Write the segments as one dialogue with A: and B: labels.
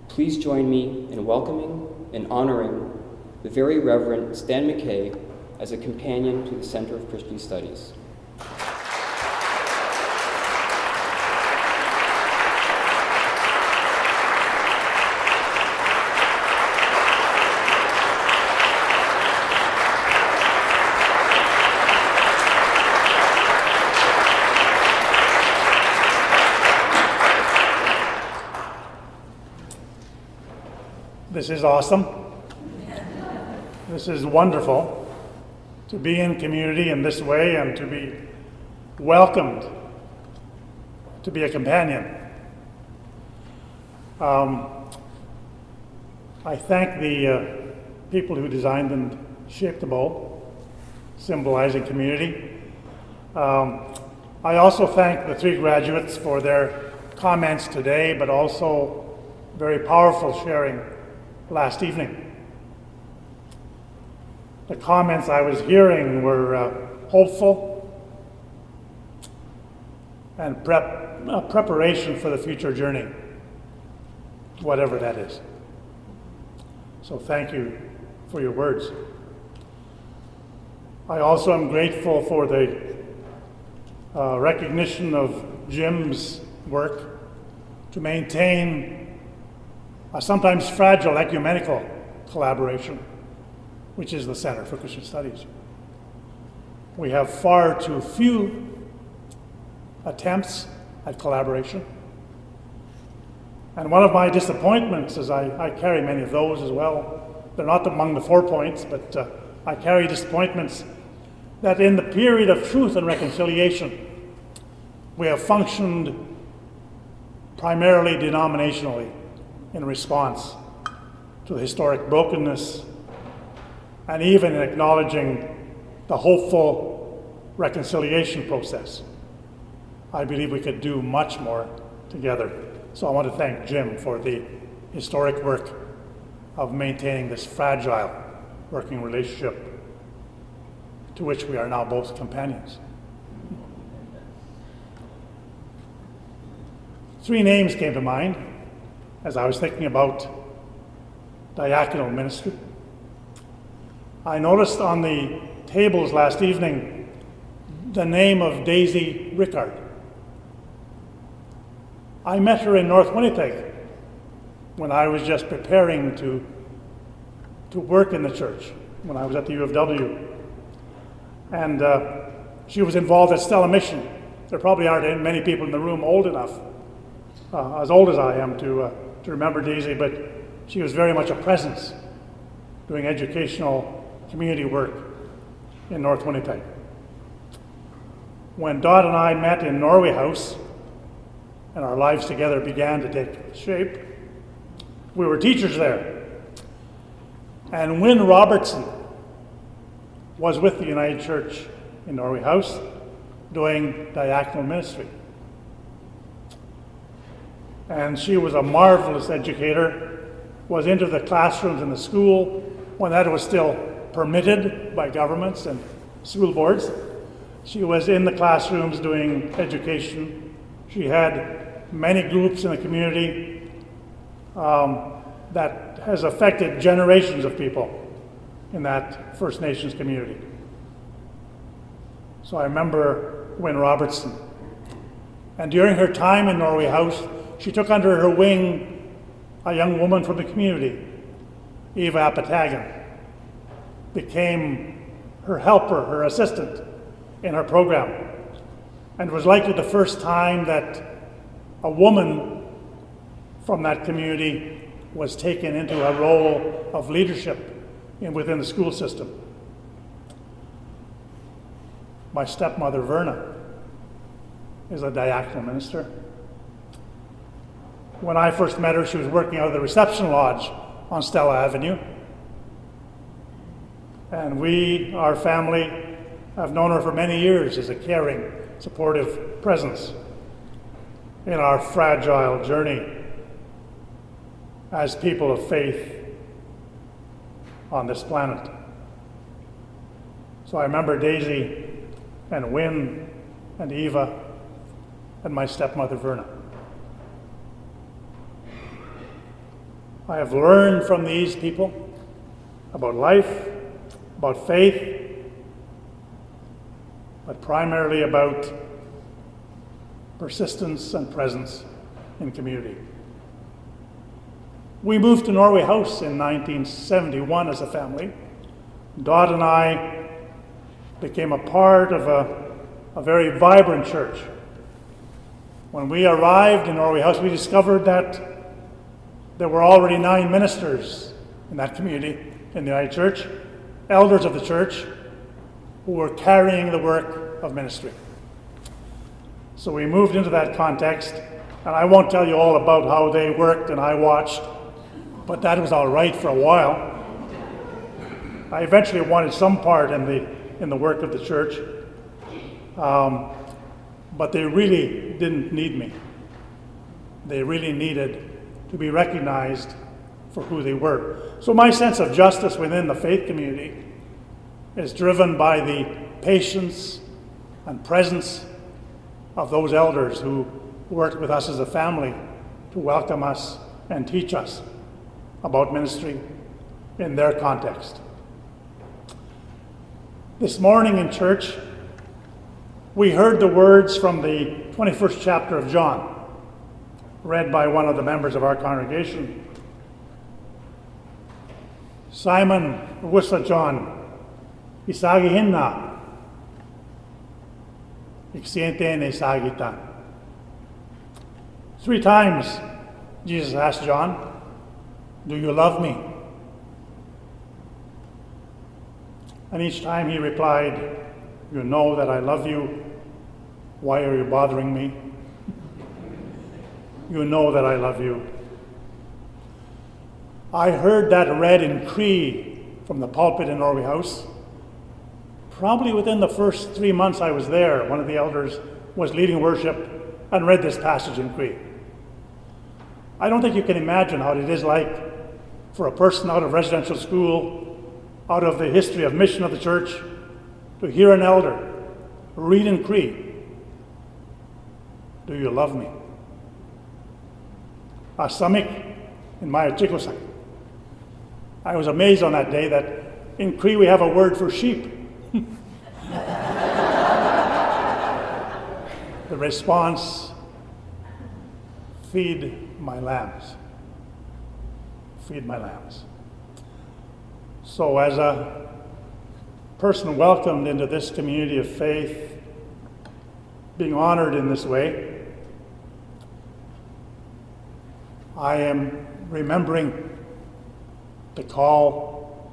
A: Please join me in welcoming and honoring the Very Reverend Stan McKay as a companion to the Center of Christian Studies.
B: This is awesome. This is wonderful to be in community in this way and to be welcomed to be a companion. I thank the people who designed and shaped the bowl, symbolizing community. I also thank the three graduates for their comments today, but also very powerful sharing last evening. The comments I was hearing were hopeful and preparation for the future journey, whatever that is. So thank you for your words. I also am grateful for the recognition of Jim's work to maintain a sometimes fragile ecumenical collaboration, which is the Center for Christian Studies. We have far too few attempts at collaboration. And one of my disappointments is I carry many of those as well. They're not among the 4 points, but I carry disappointments that in the period of truth and reconciliation, we have functioned primarily denominationally in response to the historic brokenness and even in acknowledging the hopeful reconciliation process. I believe we could do much more together. So I want to thank Jim for the historic work of maintaining this fragile working relationship to which we are now both companions. 3 names came to mind as I was thinking about diaconal ministry. I noticed on the tables last evening the name of Daisy Rickard. I met her in North Winnipeg when I was just preparing to work in the church, when I was at the U of W. And she was involved at Stella Mission. There probably aren't many people in the room old enough, as old as I am, to remember Daisy, but she was very much a presence doing educational community work in North Winnipeg. When Dot and I met in Norway House and our lives together began to take shape, we were teachers there. And Wynne Robertson was with the United Church in Norway House doing diaconal ministry. And she was a marvelous educator, was into the classrooms in the school when that was still permitted by governments and school boards. She was in the classrooms doing education. She had many groups in the community that has affected generations of people in that First Nations community. So I remember Wynne Robertson. And during her time in Norway House, she took under her wing a young woman from the community, Eva Apatagan, became her helper, her assistant in her program. And it was likely the first time that a woman from that community was taken into a role of leadership within the school system. My stepmother, Verna, is a diaconal minister. When I first met her, she was working out of the reception lodge on Stella Avenue. And we, our family, have known her for many years as a caring, supportive presence in our fragile journey as people of faith on this planet. So I remember Daisy and Wynne and Eva and my stepmother Verna. I have learned from these people about life, about faith, but primarily about persistence and presence in community. We moved to Norway House in 1971 as a family. Dot and I became a part of a very vibrant church. When we arrived in Norway House, we discovered that there were already 9 ministers in that community in the United Church, elders of the church, who were carrying the work of ministry. So we moved into that context, and I won't tell you all about how they worked and I watched, but that was all right for a while. I eventually wanted some part in the work of the church, but they really didn't need me. They really needed to be recognized for who they were. So my sense of justice within the faith community is driven by the patience and presence of those elders who worked with us as a family to welcome us and teach us about ministry in their context. This morning in church, we heard the words from the 21st chapter of John, read by one of the members of our congregation. Simon, wusa John, isagihin na, iksiente ne sagitan. 3 times Jesus asked John, "Do you love me?" And each time he replied, "You know that I love you. Why are you bothering me? You know that I love you." I heard that read in Cree from the pulpit in Norway House. Probably within the first 3 months I was there, one of the elders was leading worship and read this passage in Cree. I don't think you can imagine how it is like for a person out of residential school, out of the history of mission of the church, to hear an elder read in Cree, "Do you love me?" Asamik in Maya Chikosak. I was amazed on that day that in Cree we have a word for sheep. The response, "Feed my lambs. Feed my lambs." So as a person welcomed into this community of faith, being honored in this way, I am remembering the call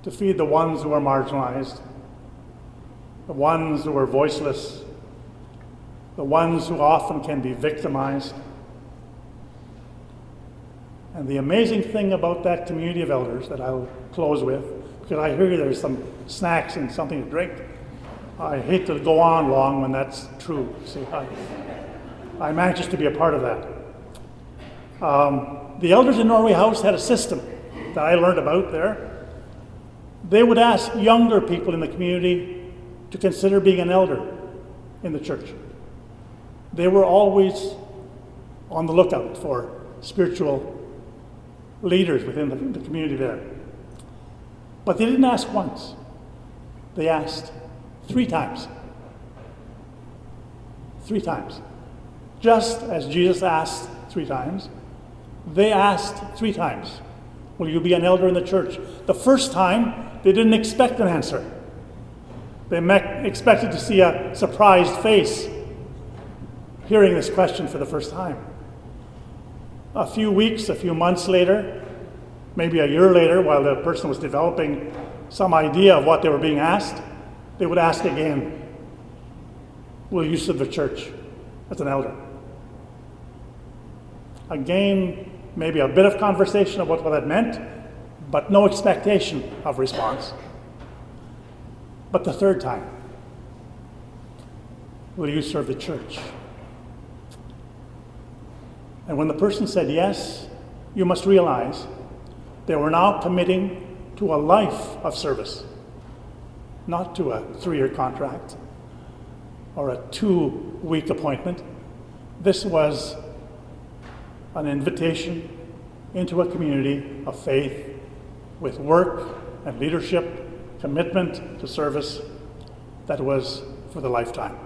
B: to feed the ones who are marginalized, the ones who are voiceless, the ones who often can be victimized. And the amazing thing about that community of elders that I'll close with, because I hear there's some snacks and something to drink. I hate to go on long when that's true. See, I'm anxious to be a part of that. The elders in Norway House had a system that I learned about there. They would ask younger people in the community to consider being an elder in the church. They were always on the lookout for spiritual leaders within the community there. But they didn't ask once. They asked 3 times. 3 times. Just as Jesus asked 3 times, they asked 3 times, "Will you be an elder in the church?" The first time, they didn't expect an answer. They expected to see a surprised face hearing this question for the first time. A few weeks, a few months later, maybe a year later, while the person was developing some idea of what they were being asked, they would ask again, "Will you serve the church as an elder?" Again, maybe a bit of conversation about what that meant, but no expectation of response. But the third time, "Will you serve the church?" And when the person said yes, you must realize they were now committing to a life of service, not to a 3-year contract or a 2-week appointment. This was an invitation into a community of faith with work and leadership, commitment to service that was for the lifetime.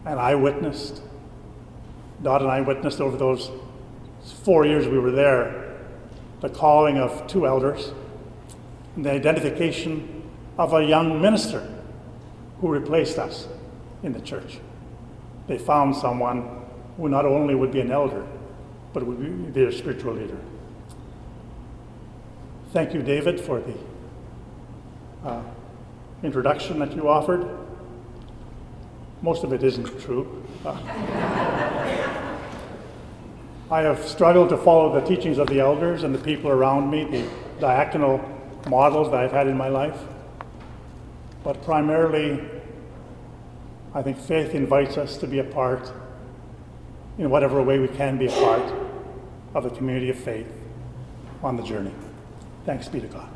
B: And Dot and I witnessed over those 4 years we were there, the calling of 2 elders and the identification of a young minister who replaced us in the church. They found someone who not only would be an elder, but would be their spiritual leader. Thank you, David, for the introduction that you offered. Most of it isn't true. I have struggled to follow the teachings of the elders and the people around me, the diaconal models that I've had in my life. But primarily, I think faith invites us to be a part, in whatever way we can be a part, of the community of faith on the journey. Thanks be to God.